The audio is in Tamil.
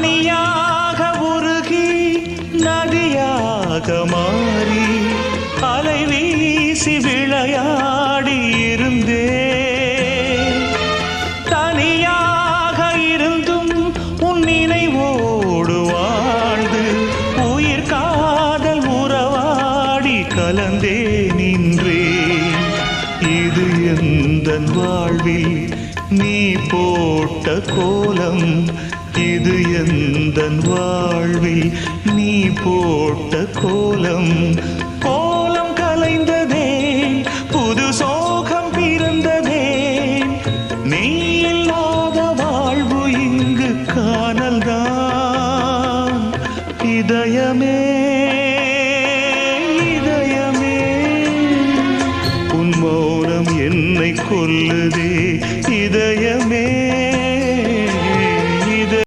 பனியாக உருகி நதியாக மாறி அலை வீசி விளையாடி இருந்தே தனியாக இருந்தும் உன் நினைவோடு வாழ்ந்து உயிர் காதல் உறவாடி கலந்தே நின்றே இது எந்தன் வாழ்வில் நீ போட்ட கோலம் இது எந்தன் வாழ்வில் நீ போட்ட கோலம்